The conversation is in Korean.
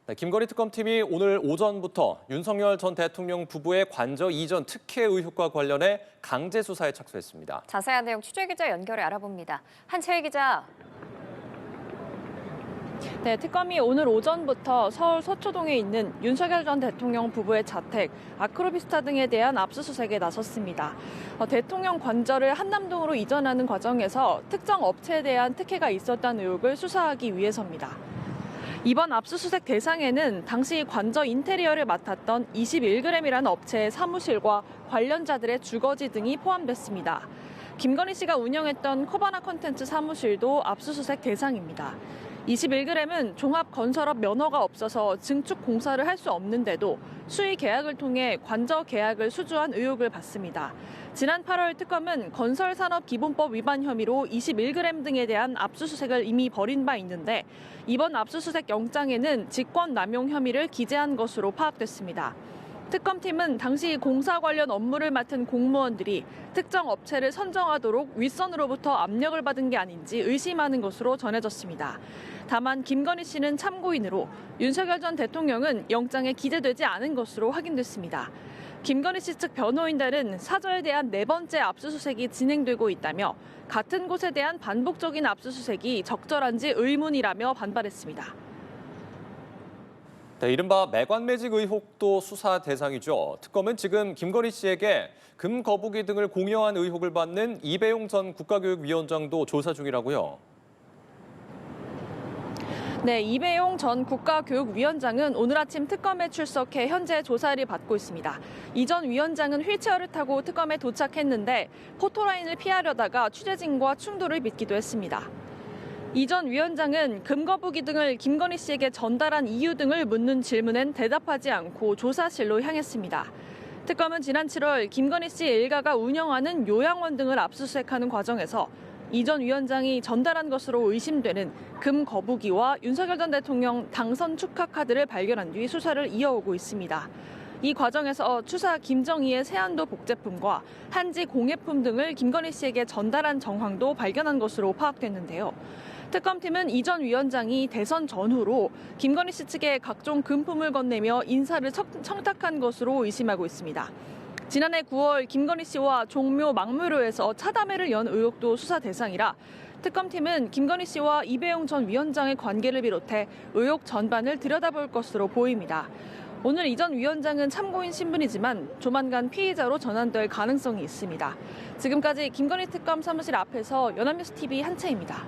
네, 김건희 특검팀이 오늘 오전부터 윤석열 전 대통령 부부의 관저 이전 특혜 의혹과 관련해 강제 수사에 착수했습니다. 자세한 내용 취재기자 연결해 알아봅니다. 한채희 기자. 네, 특검이 오늘 오전부터 서울 서초동에 있는 윤석열 전 대통령 부부의 자택, 아크로비스타 등에 대한 압수수색에 나섰습니다. 대통령 관저를 한남동으로 이전하는 과정에서 특정 업체에 대한 특혜가 있었다는 의혹을 수사하기 위해서입니다. 이번 압수수색 대상에는 당시 관저 인테리어를 맡았던 21g이라는 업체의 사무실과 관련자들의 주거지 등이 포함됐습니다. 김건희 씨가 운영했던 코바나 컨텐츠 사무실도 압수수색 대상입니다. 21g은 종합건설업 면허가 없어서 증축 공사를 할 수 없는데도 수의 계약을 통해 관저 계약을 수주한 의혹을 받습니다. 지난 8월 특검은 건설산업기본법 위반 혐의로 21g 등에 대한 압수수색을 이미 벌인 바 있는데 이번 압수수색 영장에는 직권남용 혐의를 기재한 것으로 파악됐습니다. 특검팀은 당시 공사 관련 업무를 맡은 공무원들이 특정 업체를 선정하도록 윗선으로부터 압력을 받은 게 아닌지 의심하는 것으로 전해졌습니다. 다만 김건희 씨는 참고인으로 윤석열 전 대통령은 영장에 기재되지 않은 것으로 확인됐습니다. 김건희 씨 측 변호인단은 사저에 대한 네 번째 압수수색이 진행되고 있다며 같은 곳에 대한 반복적인 압수수색이 적절한지 의문이라며 반발했습니다. 네, 이른바 매관매직 의혹도 수사 대상이죠. 특검은 지금 김건희 씨에게 금 거부기 등을 공여한 의혹을 받는 이배용 전 국가교육위원장도 조사 중이라고요. 네, 이배용 전 국가교육위원장은 오늘 아침 특검에 출석해 현재 조사를 받고 있습니다. 이 전 위원장은 휠체어를 타고 특검에 도착했는데 포토라인을 피하려다가 취재진과 충돌을 빚기도 했습니다. 이 전 위원장은 금거부기 등을 김건희 씨에게 전달한 이유 등을 묻는 질문엔 대답하지 않고 조사실로 향했습니다. 특검은 지난 7월 김건희 씨 일가가 운영하는 요양원 등을 압수수색하는 과정에서 이 전 위원장이 전달한 것으로 의심되는 금거부기와 윤석열 전 대통령 당선 축하 카드를 발견한 뒤 수사를 이어오고 있습니다. 이 과정에서 추사 김정희의 세안도 복제품과 한지 공예품 등을 김건희 씨에게 전달한 정황도 발견한 것으로 파악됐는데요. 특검팀은 이 전 위원장이 대선 전후로 김건희 씨 측에 각종 금품을 건네며 인사를 청탁한 것으로 의심하고 있습니다. 지난해 9월 김건희 씨와 종묘 망무로에서 차담회를 연 의혹도 수사 대상이라 특검팀은 김건희 씨와 이배용 전 위원장의 관계를 비롯해 의혹 전반을 들여다볼 것으로 보입니다. 오늘 이 전 위원장은 참고인 신분이지만 조만간 피의자로 전환될 가능성이 있습니다. 지금까지 김건희 특검 사무실 앞에서 연합뉴스TV 한채입니다.